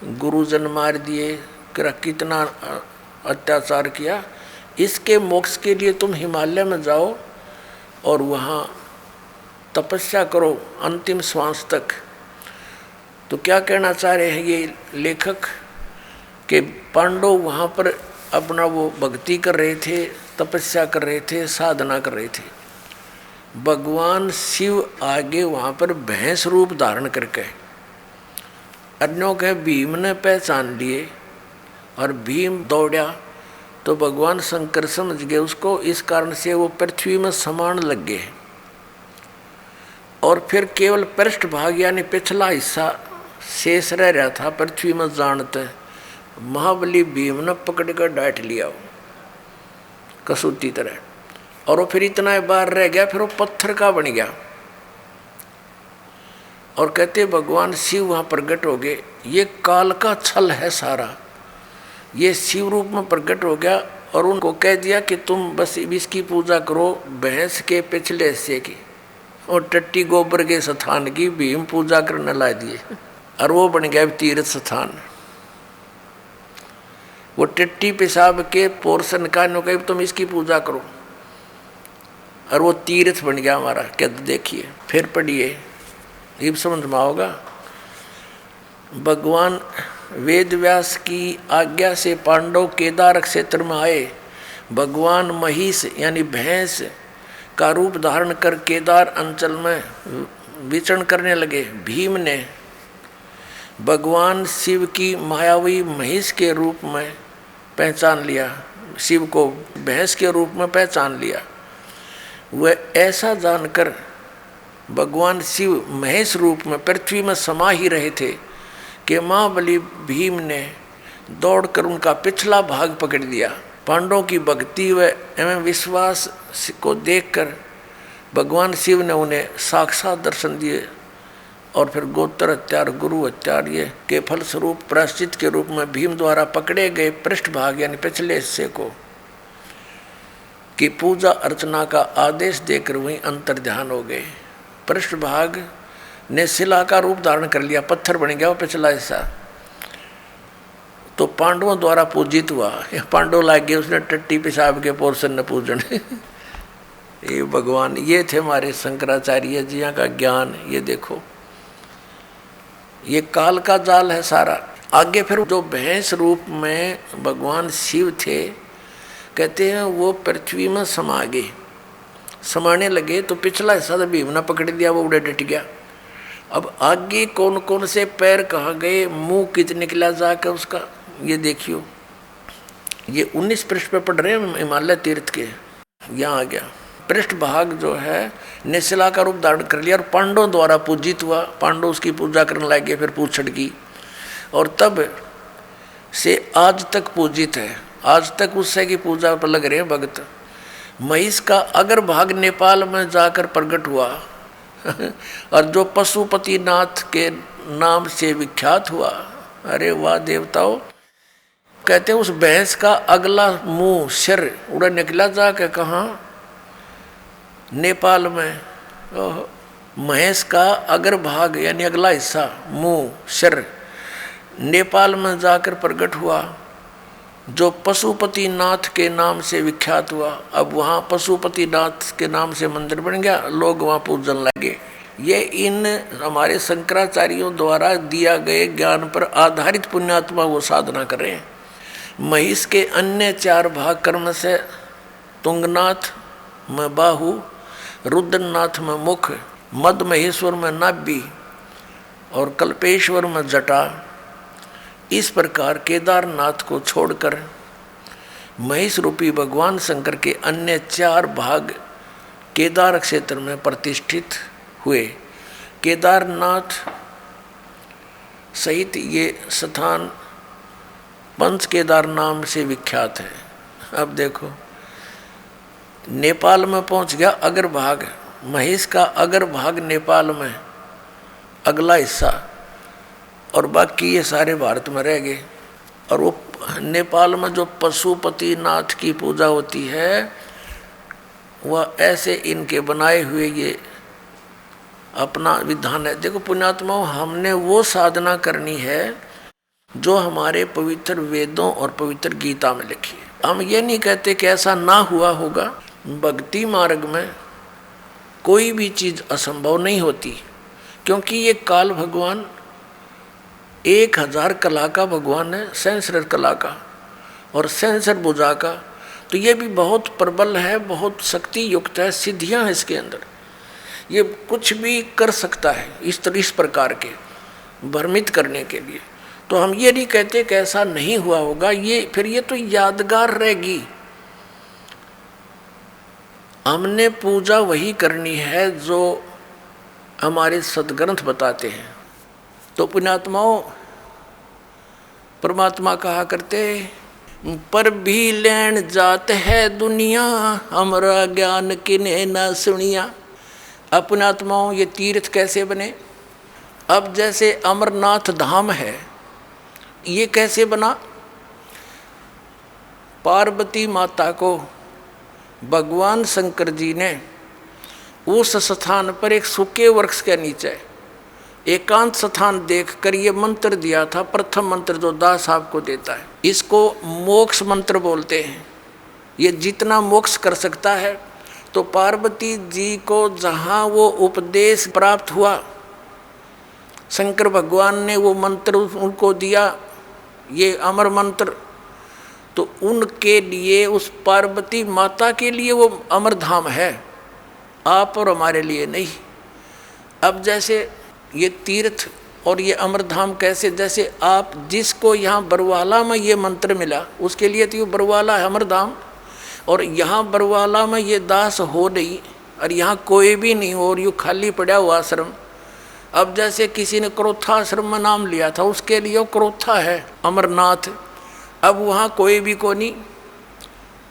गुरुजन मार दिए, कितना अत्याचार किया। इसके मोक्ष के लिए तुम हिमालय में जाओ और वहाँ तपस्या करो अंतिम श्वास तक। तो क्या कहना चाह रहे हैं ये लेखक कि पांडव वहाँ पर अपना वो भक्ति कर रहे थे, तपस्या कर रहे थे, साधना कर रहे थे। भगवान शिव आगे वहाँ पर भैंस रूप धारण करके अन्यों के भीम ने पहचान लिए और भीम दौड़ा तो भगवान शंकर समझ गए उसको, इस कारण से वो पृथ्वी में समान लग गए और फिर केवल पृष्ठभाग यानी पिछला हिस्सा शेष रह रहा था पृथ्वी में। जानते महाबली भीम ने पकड़ कर डांट लिया कसूती तरह, और वो फिर इतना बार रह गया, फिर वो पत्थर का बन गया। और कहते भगवान शिव वहाँ प्रकट हो गए। ये काल का छल है सारा, ये शिव रूप में प्रकट हो गया और उनको कह दिया कि तुम बस इसकी पूजा करो, भैंस के पिछले हिस्से की और टट्टी गोबर के स्थान की भीम पूजा करने ला दिए और वो बन गया तीर्थ स्थान। वो टट्टी पेशाब के पोर्शन का नो कहे तुम इसकी पूजा करो और वो तीर्थ बन गया हमारा। क्या देखिए फिर पढ़िए, ये समझ में आओगा। भगवान वेद व्यास की आज्ञा से पांडव केदार क्षेत्र में आए। भगवान महिष यानी भैंस का रूप धारण कर केदार अंचल में विचरण करने लगे। भीम ने भगवान शिव की मायावी महिष के रूप में पहचान लिया, शिव को भैंस के रूप में पहचान लिया। वह ऐसा जानकर भगवान शिव महेश रूप में पृथ्वी में समा ही रहे थे कि महाबली भीम ने दौड़कर उनका पिछला भाग पकड़ दिया। पांडवों की भक्ति व एवं विश्वास को देखकर भगवान शिव ने उन्हें साक्षात दर्शन दिए और फिर गोत्र हत्यार गुरु हत्यार के फलस्वरूप प्रायश्चित के रूप में भीम द्वारा पकड़े गए पृष्ठभाग यानी पिछले हिस्से को की पूजा अर्चना का आदेश देकर वहीं अंतर ध्यान हो गए। पृष्ठभाग ने शिला का रूप धारण कर लिया, पत्थर बन गया वो पिछला हिस्सा, तो पांडवों द्वारा पूजित हुआ। पांडव लाग गए उसने टट्टी पेशाब के पोर्शन ने पूजन ये भगवान, ये थे हमारे शंकराचार्य जी का ज्ञान। ये देखो ये काल का जाल है सारा। आगे फिर जो भैंस रूप में भगवान शिव थे, कहते हैं वो पृथ्वी में समा गए, समाने लगे तो पिछला हिस्सा भीम ने पकड़ लिया, वो उड़े डट गया। अब आगे कौन कौन से पैर कहाँ गए, मुंह कित निकला जाकर उसका, ये देखियो। ये 19 पृष्ठ पे पढ़ रहे हैं हिमालय तीर्थ के। यहाँ आ गया पृष्ठभाग जो है निशिला का रूप धारण कर लिया और पांडवों द्वारा पूजित हुआ। पांडव उसकी पूजा करने लगे, फिर पूछड़ की, और तब से आज तक पूजित है। आज तक उससे की पूजा पर लग रहे हैं भक्त। महिष का अगर भाग नेपाल में जाकर प्रकट हुआ और जो पशुपति नाथ के नाम से विख्यात हुआ। अरे वाह देवताओं, कहते हैं उस भैंस का अगला मुंह सिर उड़ा निकला जाकर कहाँ, नेपाल में। महेश का अगर भाग यानी अगला हिस्सा मुंह सिर नेपाल में जाकर प्रकट हुआ, जो पशुपति नाथ के नाम से विख्यात हुआ। अब वहाँ पशुपति नाथ के नाम से मंदिर बन गया, लोग वहाँ पूजन लगे। ये इन हमारे शंकराचार्यों द्वारा दिया गए ज्ञान पर आधारित पुण्यात्मा वो साधना कर रहे हैं। महिष के अन्य 4 भाग कर्म से तुंगनाथ में बाहु, रुद्रनाथ में मुख, मद महेश्वर में नाभि और कल्पेश्वर में जटा। इस प्रकार केदारनाथ को छोड़कर महेश रूपी भगवान शंकर के अन्य 4 भाग केदार क्षेत्र में प्रतिष्ठित हुए। केदारनाथ सहित ये स्थान पंच केदार नाम से विख्यात है। अब देखो नेपाल में पहुंच गया अगर भाग, महेश का अगर भाग नेपाल में अगला हिस्सा, और बाकी ये सारे भारत में रह गए। और वो नेपाल में जो पशुपति नाथ की पूजा होती है वह ऐसे इनके बनाए हुए ये अपना विधान है। देखो पुण्यात्माओं, हमने वो साधना करनी है जो हमारे पवित्र वेदों और पवित्र गीता में लिखी है। हम ये नहीं कहते कि ऐसा ना हुआ होगा। भक्ति मार्ग में कोई भी चीज़ असंभव नहीं होती, क्योंकि ये काल भगवान 1000 कला का भगवान है, सहस्र कला का और सहस्र भुजा का। तो ये भी बहुत प्रबल है, बहुत शक्ति युक्त है, सिद्धियां हैं इसके अंदर। ये कुछ भी कर सकता है इस प्रकार के भ्रमित करने के लिए। तो हम ये नहीं कहते कि ऐसा नहीं हुआ होगा, ये फिर ये तो यादगार रहेगी। हमने पूजा वही करनी है जो हमारे सदग्रंथ बताते हैं। तो पुण्यात्माओं, परमात्मा कहा करते पर भी लेन जात है दुनिया, हमरा ज्ञान किने न सुनिया। अब पुण्यात्माओं, ये तीर्थ कैसे बने? अब जैसे अमरनाथ धाम है, ये कैसे बना? पार्वती माता को भगवान शंकर जी ने उस स्थान पर एक सूखे वृक्ष के नीचे एकांत स्थान देखकर ये मंत्र दिया था। प्रथम मंत्र जो दास साहब को देता है, इसको मोक्ष मंत्र बोलते हैं। ये जितना मोक्ष कर सकता है। तो पार्वती जी को जहाँ वो उपदेश प्राप्त हुआ, शंकर भगवान ने वो मंत्र उनको दिया, ये अमर मंत्र, तो उनके लिए, उस पार्वती माता के लिए वो अमर धाम है, आप और हमारे लिए नहीं। अब जैसे ये तीर्थ और ये अमर धाम कैसे, जैसे आप जिसको यहाँ बरवाला में ये मंत्र मिला, उसके लिए तो ये बरवाला है अमर धाम, और यहाँ बरवाला में ये दास हो नहीं, और यहाँ कोई भी नहीं हो, और यूँ खाली पड़ा हुआ आश्रम। अब जैसे किसी ने क्रोथा आश्रम में नाम लिया था, उसके लिए वो क्रोथा है अमरनाथ। अब वहाँ कोई भी को नहीं,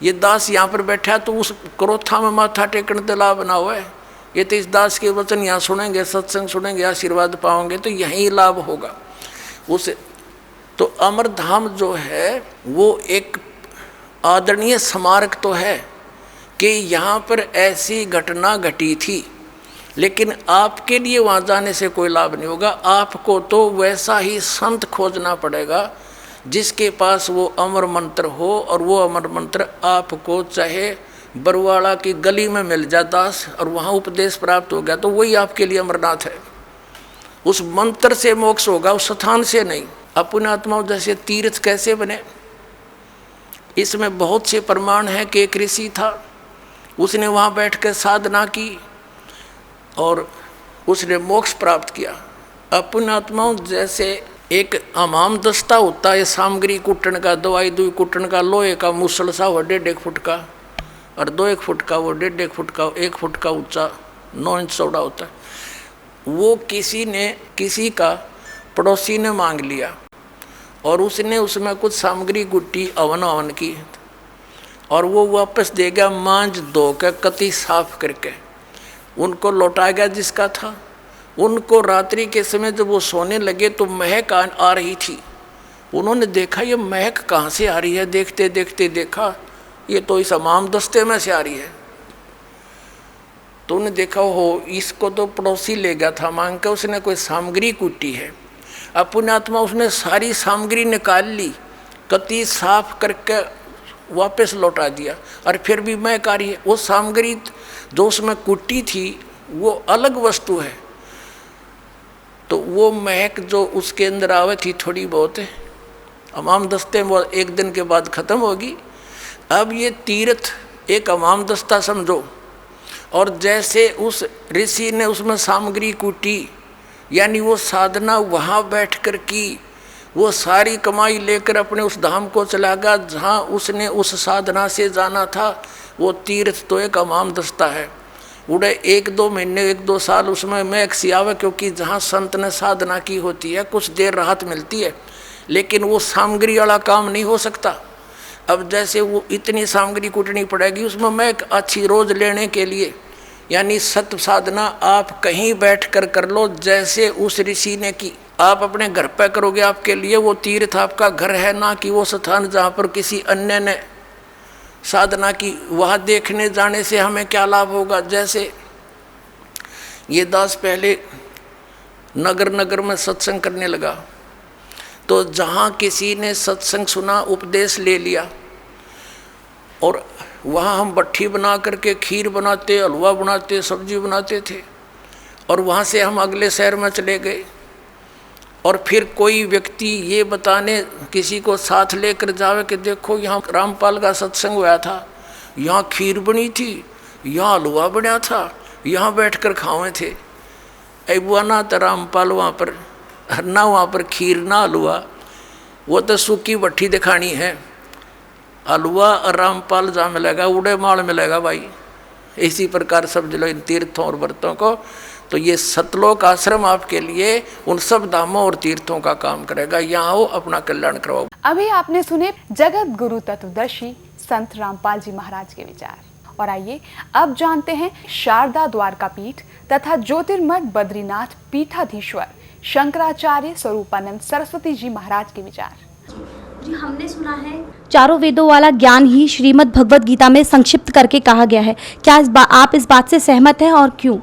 ये दास यहाँ पर बैठा तो उस क्रोथा में माथा टेकने तो लाभ बना हुआ है। ये तो इस दास के वचन यहाँ सुनेंगे, सत्संग सुनेंगे, आशीर्वाद पाओगे तो यहीं लाभ होगा उसे। तो अमर धाम जो है वो एक आदरणीय स्मारक तो है कि यहाँ पर ऐसी घटना घटी थी, लेकिन आपके लिए वहाँ जाने से कोई लाभ नहीं होगा। आपको तो वैसा ही संत खोजना पड़ेगा जिसके पास वो अमर मंत्र हो, और वो अमर मंत्र आपको चाहे बरवाड़ा की गली में मिल जाए दास, और वहाँ उपदेश प्राप्त हो गया, तो वही आपके लिए अमरनाथ है। उस मंत्र से मोक्ष होगा, उस स्थान से नहीं। अपने आत्माओं, जैसे तीर्थ कैसे बने, इसमें बहुत से प्रमाण हैं कि एक ऋषि था, उसने वहाँ बैठ कर साधना की और उसने मोक्ष प्राप्त किया। अपने आत्माओं, जैसे एक हमाम दस्ता होता है सामग्री कुटन का, दवाई दुई कुटन का, लोहे का मुसल सा वो 1.5 फुट का, और 2-1 फुट का, वो 1.5 फुट का, 1 फुट का ऊंचा, 9 इंच चौड़ा होता है। वो किसी का पड़ोसी ने मांग लिया, और उसने उसमें कुछ सामग्री गुट्टी अवन की, और वो वापस दे गया मांझ धो के कति साफ करके, उनको लौटा गया जिसका था। उनको रात्रि के समय जब वो सोने लगे तो महक आ रही थी। उन्होंने देखा ये महक कहाँ से आ रही है, देखते देखते देखा ये तो इस हमाम दस्ते में से आ रही है। तो उन्हें देखा हो इसको तो पड़ोसी ले गया था मांग के, उसने कोई सामग्री कूटी है। अब पुण्यात्मा उसने सारी सामग्री निकाल ली, कति साफ करके वापस लौटा दिया, और फिर भी महक आ रही है। वो सामग्री जो उसमें कूटी थी वो अलग वस्तु है, तो वो महक जो उसके अंदर आवे थी थोड़ी बहुत हमाम दस्ते में, वो 1 दिन के बाद ख़त्म होगी। अब ये तीर्थ एक हमाम दस्ता समझो, और जैसे उस ऋषि ने उसमें सामग्री कूटी, यानी वो साधना वहाँ बैठकर की, वो सारी कमाई लेकर अपने उस धाम को चला गया जहाँ उसने उस साधना से जाना था। वो तीर्थ तो एक हमाम दस्ता है, उड़े 1-2 महीने 1-2 साल उसमें महक सी आवे, क्योंकि जहाँ संत ने साधना की होती है कुछ देर राहत मिलती है, लेकिन वो सामग्री वाला काम नहीं हो सकता। अब जैसे वो इतनी सामग्री कूटनी पड़ेगी उसमें महक अच्छी रोज लेने के लिए, यानी सत्य साधना आप कहीं बैठ कर लो जैसे उस ऋषि ने की। आप अपने घर पे करोगे, आपके लिए वो तीर्थ आपका घर है, ना कि वो स्थान जहाँ पर किसी अन्य ने साधना की। वहाँ देखने जाने से हमें क्या लाभ होगा? जैसे ये दास पहले नगर नगर में सत्संग करने लगा, तो जहाँ किसी ने सत्संग सुना, उपदेश ले लिया, और वहाँ हम भट्ठी बना करके खीर बनाते, हलवा बनाते, सब्जी बनाते थे, और वहाँ से हम अगले शहर में चले गए, और फिर कोई व्यक्ति ये बताने किसी को साथ लेकर जावे कि देखो यहाँ रामपाल का सत्संग हुआ था, यहाँ खीर बनी थी, यहाँ हलवा बना था, यहाँ बैठकर खावे थे। बुआ ना तो रामपाल वहाँ पर ना, वहाँ पर खीर ना हलवा, वो तो सूखी भट्ठी दिखानी है। हलवा और रामपाल जहाँ मिलेगा उड़े माल मिलेगा भाई। इसी प्रकार समझ लो इन तीर्थों और व्रतों को। तो ये सतलोक आश्रम आपके लिए उन सब धामों और तीर्थों का काम करेगा। यहाँ आओ, अपना कल्याण करवाओ। अभी आपने सुने जगत गुरु तत्वदर्शी संत रामपाल जी महाराज के विचार, और आइए अब जानते हैं शारदा द्वारका पीठ तथा ज्योतिर्मठ बद्रीनाथ पीठाधीश्वर शंकराचार्य स्वरूपानंद सरस्वती जी महाराज के विचार। जी, हमने सुना है चारों वेदों वाला ज्ञान ही श्रीमद् भगवद गीता में संक्षिप्त करके कहा गया है। क्या आप इस बात से सहमत हैं और क्यों?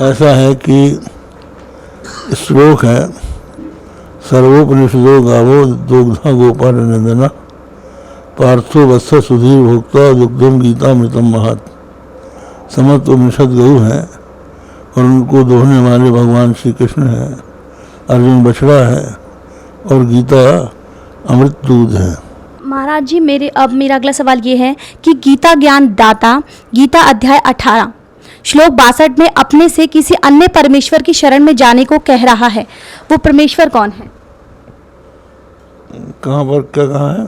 ऐसा है कि श्लोक है, सर्वोपनिषदो गावो दुग्धा गोपाल नंदना पार्थो वत्स सुधीर भोक्ता दुग्धम गीतामृतम महत्। समस्त उपनिषद गऊ हैं और उनको दोहने वाले भगवान श्री कृष्ण हैं, अर्जुन बछड़ा है और गीता अमृत दूध है। महाराज जी, मेरा अगला सवाल ये है कि गीता ज्ञान दाता गीता अध्याय 18 श्लोक 62 में अपने से किसी अन्य परमेश्वर की शरण में जाने को कह रहा है, वो परमेश्वर कौन है? कहाँ पर क्या कहा है?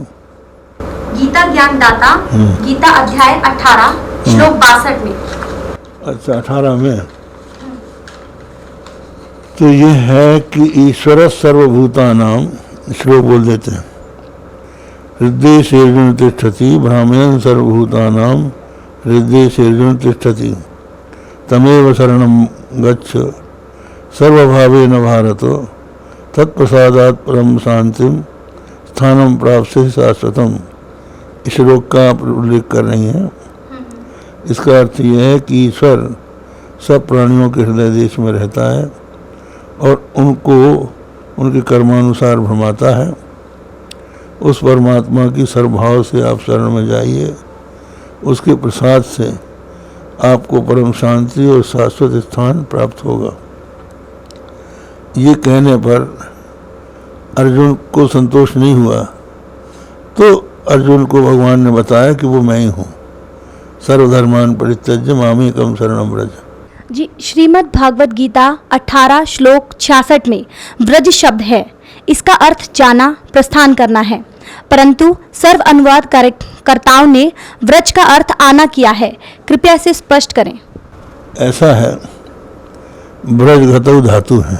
गीता ज्ञान दाता गीता अध्याय 18 श्लोक 62 में। अच्छा, 18 में तो ये है कि ईश्वर सर्वभूतानाम, श्लोक बोल देते हैं, हृदय सेर्जुन तिष्ठति ब्राह्मण सर्वभूतानाम हृदय सेर्जुन तिष्ठति तमेव शरणं गच्छ सर्वभावेन भारत तत्प्रसादात् परम शांतिम स्थानम प्राप्स्यसि शाश्वतम। इस श्लोक का आप उल्लेख कर रही हैं। इसका अर्थ यह है कि ईश्वर सब प्राणियों के हृदय देश में रहता है और उनको उनके कर्मानुसार भ्रमाता है। उस परमात्मा की सर्वभाव से आप शरण में जाइए, उसके प्रसाद से आपको परम शांति और शाश्वत स्थान प्राप्त होगा। ये कहने पर अर्जुन को संतोष नहीं हुआ, तो अर्जुन को भगवान ने बताया कि वो मैं ही हूँ। सर्वधर्मान परित्यज्य मामेकं शरणं व्रज। जी, श्रीमद् भागवत गीता 18 श्लोक 66 में व्रज शब्द है। इसका अर्थ जाना, प्रस्थान करना है, परंतु सर्व अनुवाद कर्ताओं ने व्रज का अर्थ आना किया है। कृपया इसे स्पष्ट करें। ऐसा है, ब्रज घतौ धातु है,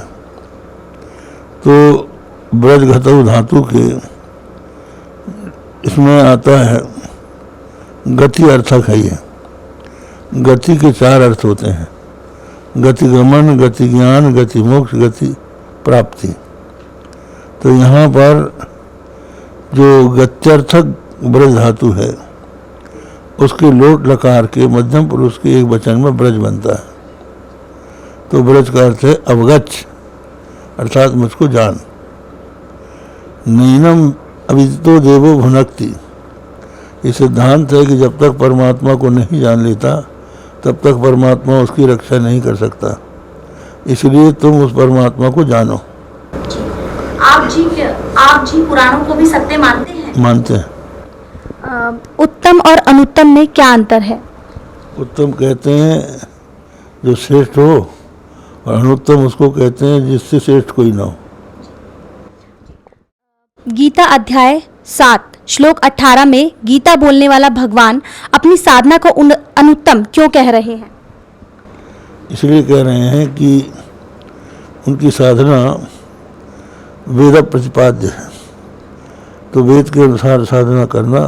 तो ब्रज घतौ धातु के इसमें आता है गति अर्थक है। ये गति के 4 अर्थ होते हैं, गति गमन, गति ज्ञान, गति मोक्ष, गति प्राप्ति। तो यहाँ पर जो गत्यर्थक ब्रज धातु है उसके लोट लकार के मध्यम पुरुष के एक वचन में ब्रज बनता है। तो ब्रज का अर्थ है अवगच्छ, अर्थात मुझको जान। नैनम अविदितो देवो भुनक्ति। ये सिद्धांत है कि जब तक परमात्मा को नहीं जान लेता तब तक परमात्मा उसकी रक्षा नहीं कर सकता। इसलिए तुम उस परमात्मा को जानो। आप जी पुराणों को भी सत्य मानते हैं? मानते हैं। उत्तम और अनुत्तम में क्या अंतर है? उत्तम कहते हैं जो श्रेष्ठ हो, और अनुत्तम उसको कहते हैं जिससे श्रेष्ठ कोई ना हो। गीता अध्याय 7 श्लोक 18 में गीता बोलने वाला भगवान अपनी साधना को अनुत्तम क्यों कह रहे हैं? इसलिए कह रहे हैं कि उनकी साधना वेद प्रतिपाद्य है, तो वेद के अनुसार साधना करना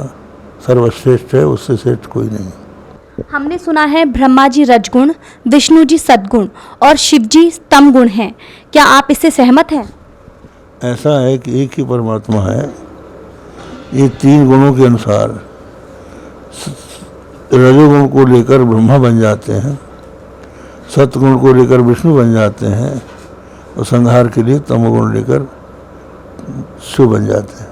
सर्वश्रेष्ठ है, उससे श्रेष्ठ कोई नहीं। हमने सुना है ब्रह्मा जी रजगुण, विष्णु जी सद्गुण और शिव जी तम गुण हैं। क्या आप इससे सहमत हैं? ऐसा है कि एक ही परमात्मा है। ये 3 गुणों के अनुसार रजोगुण को लेकर ब्रह्मा बन जाते हैं, सत्गुण को लेकर विष्णु बन जाते हैं और संहार के लिए तमोगुण लेकर शुभ बन जाते हैं।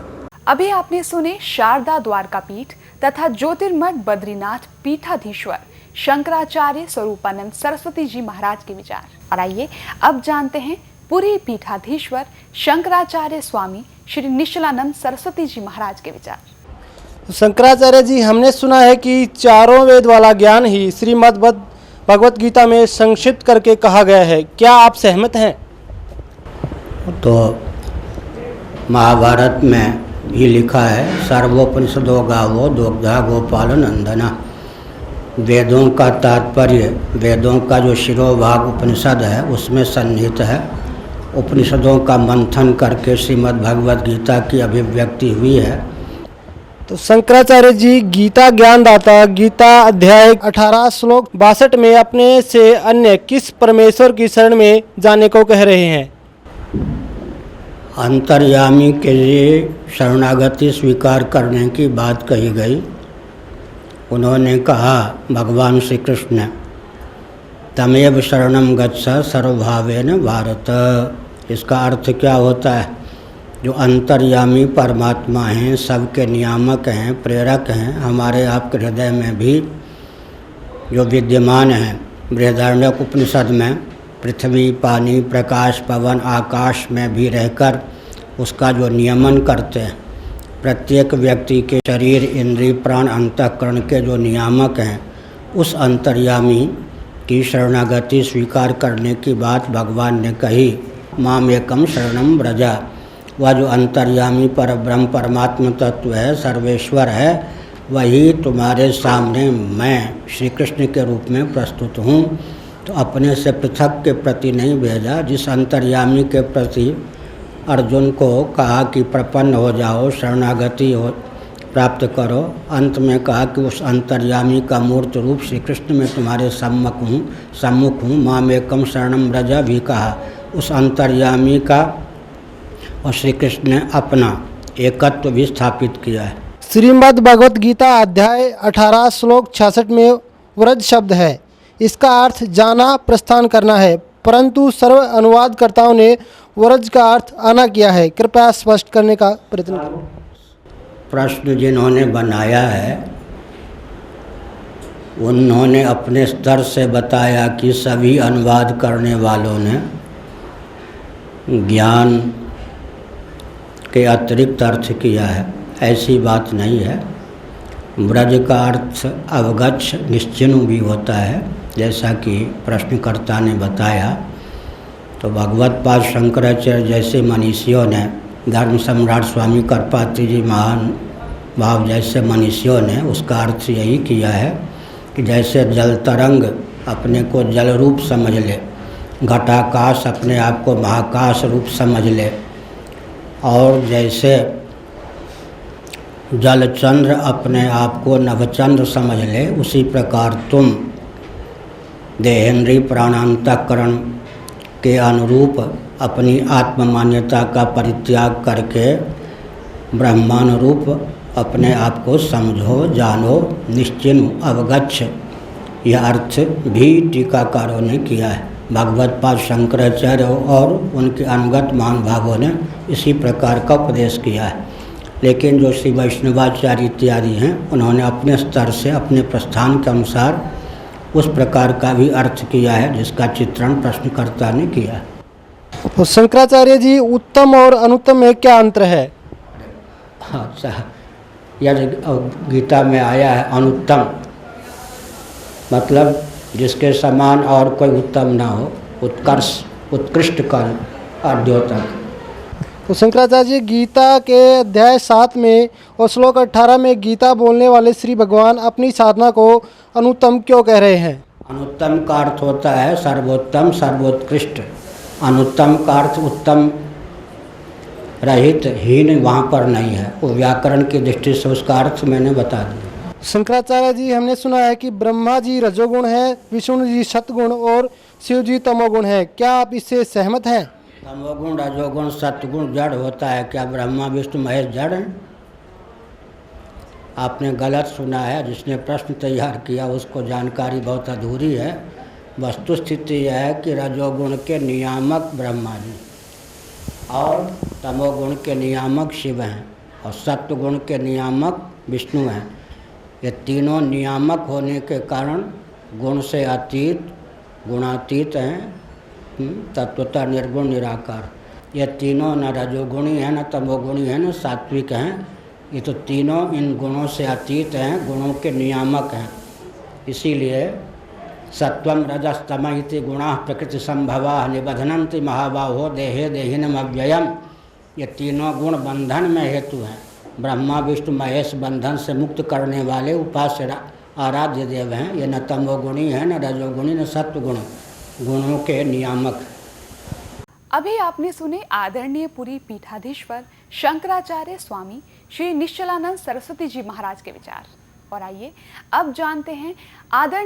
अभी आपने सुने शारदा द्वारकापीठ तथा ज्योतिर्मठ बद्रीनाथ पीठाधीश्वर शंकराचार्य स्वरूपानंद सरस्वती जी महाराज के विचार। और आइए अब जानते हैं पुरी पीठाधीश्वर शंकराचार्य स्वामी श्री निश्चलानंद सरस्वती जी महाराज के विचार। शंकराचार्य जी, हमने सुना है कि चारों वेद वाला ज्ञान ही श्रीमद् भगवत गीता में संक्षिप्त करके कहा गया है, क्या आप सहमत हैं? तो महाभारत में भी लिखा है, सर्वोपनिषदो गावो दुग्धा गोपाल नंदना। वेदों का तात्पर्य, वेदों का जो शिरोभाग उपनिषद है उसमें सन्निहित है। उपनिषदों का मंथन करके श्रीमद् भगवत गीता की अभिव्यक्ति हुई है। तो शंकराचार्य जी गीता ज्ञानदाता गीता अध्याय 18 श्लोक 62 में अपने से अन्य किस परमेश्वर की शरण में जाने को कह रहे हैं? अंतर्यामी के लिए शरणागति स्वीकार करने की बात कही गई। उन्होंने कहा, भगवान श्री कृष्ण, तमेव शरणम गच्छ सर्वभावेन भारत। इसका अर्थ क्या होता है? जो अंतर्यामी परमात्मा हैं, सबके नियामक हैं, प्रेरक हैं, हमारे आपके हृदय में भी जो विद्यमान हैं। बृहदारण्यक उपनिषद में पृथ्वी, पानी, प्रकाश, पवन, आकाश में भी रहकर उसका जो नियमन करते हैं, प्रत्येक व्यक्ति के शरीर, इंद्रिय, प्राण, अंतःकरण के जो नियामक हैं, उस अंतर्यामी की शरणागति स्वीकार करने की बात भगवान ने कही। माम एकम शरणम व्रजा। वह जो अंतर्यामी पर ब्रह्म परमात्मा तत्व है, सर्वेश्वर है, वही तुम्हारे सामने मैं श्री कृष्ण के रूप में प्रस्तुत हूँ। तो अपने से पृथक के प्रति नहीं भेजा। जिस अंतर्यामी के प्रति अर्जुन को कहा कि प्रपन्न हो जाओ, शरणागति हो प्राप्त करो, अंत में कहा कि उस अंतर्यामी का मूर्त रूप श्री कृष्ण में तुम्हारे सम्मुख हूँ। माम एकम शरणम व्रजा भी कहा। उस अंतर्यामी का और श्री कृष्ण ने अपना एकत्व भी स्थापित किया है। श्रीमद् भगवत गीता अध्याय 18 श्लोक 66 में व्रज शब्द है। इसका अर्थ जाना, प्रस्थान करना है, परंतु सर्व अनुवादकर्ताओं ने व्रज का अर्थ आना किया है। कृपया स्पष्ट करने का प्रयत्न करें। प्रश्न जिन्होंने बनाया है उन्होंने अपने स्तर से बताया कि सभी अनुवाद करने वालों ने ज्ञान के अतिरिक्त अर्थ किया है। ऐसी बात नहीं है। ब्रज का अर्थ अवगच्छ, निश्चिनु भी होता है, जैसा कि प्रश्नकर्ता ने बताया। तो भगवत पाद शंकराचार्य जैसे मनीषियों ने, धर्म सम्राट स्वामी करपात्री जी महान भाव जैसे मनीषियों ने उसका अर्थ यही किया है कि जैसे जल तरंग अपने को जल रूप समझ ले, घटाकाश अपने आप को महाकाश रूप समझ ले, और जैसे जलचंद्र अपने आप को नवचंद्र समझ ले, उसी प्रकार तुम देहेंद्रीय प्राणांतकरण के अनुरूप अपनी आत्ममान्यता का परित्याग करके ब्रह्मानुरूप अपने आप को समझो, जानो, निश्चिनु, अवगच्छ। यह अर्थ भी टीकाकारों ने किया है। भगवत पाद शंकराचार्य और उनके अनुगत महानुभावों ने इसी प्रकार का उपदेश किया है। लेकिन जो श्री वैष्णवाचार्य इत्यादि हैं, उन्होंने अपने स्तर से, अपने प्रस्थान के अनुसार उस प्रकार का भी अर्थ किया है जिसका चित्रण प्रश्नकर्ता ने किया है। तो शंकराचार्य जी, उत्तम और अनुत्तम में क्या अंतर है? अच्छा, यह गीता में आया है अनुत्तम, मतलब जिसके समान और कोई उत्तम ना हो, उत्कर्ष, उत्कृष्ट काल आद्योतक। तो शंकराचार्य जी, गीता के अध्याय 7 में और श्लोक 18 में गीता बोलने वाले श्री भगवान अपनी साधना को अनुत्तम क्यों कह रहे हैं? अनुत्तम का अर्थ होता है सर्वोत्तम, सर्वोत्कृष्ट। अनुत्तम का अर्थ उत्तम रहित, हीन वहाँ पर नहीं है। वो व्याकरण की दृष्टि से उसका अर्थ मैंने बता दिया। शंकराचार्य जी, हमने सुना है कि ब्रह्मा जी रजोगुण है, विष्णु जी सतगुण और शिव जी तमोगुण है। क्या आप इससे सहमत हैं? तमोगुण, रजोगुण, सतगुण जड़ होता है। क्या ब्रह्मा विष्णु महेश जड़ हैं? आपने गलत सुना है। जिसने प्रश्न तैयार किया उसको जानकारी बहुत अधूरी है। वस्तुस्थिति यह है कि रजोगुण के नियामक ब्रह्मा जी, और तमोगुण के नियामक शिव हैं और सत्वगुण के नियामक विष्णु हैं। ये तीनों नियामक होने के कारण गुण से अतीत गुणातीत हैं, तत्वतः निर्गुण निराकार। ये तीनों न रजोगुणी हैं, न तमोगुणी हैं, न सात्विक हैं। ये तो तीनों इन गुणों से अतीत हैं, गुणों के नियामक हैं। इसीलिए सत्वम रजस्तम इति गुणाः प्रकृति संभवा निबधनन्ति महाबाहो देहे देहिनम अव्ययम। ये तीनों गुण बंधन में हेतु हैं। ब्रह्मा विष्णु महेश बंधन से मुक्त करने वाले उपास्य आराध्य देव हैं। ये न तमोगुणी है, न रजोगुणी, न सत्वगुण, गुणों के नियामक। अभी आपने सुने आदरणीय पुरी पीठाधीश्वर शंकराचार्य स्वामी श्री निश्चलानंद सरस्वती जी महाराज के विचार। और आइए अब जानते हैं आदरणीय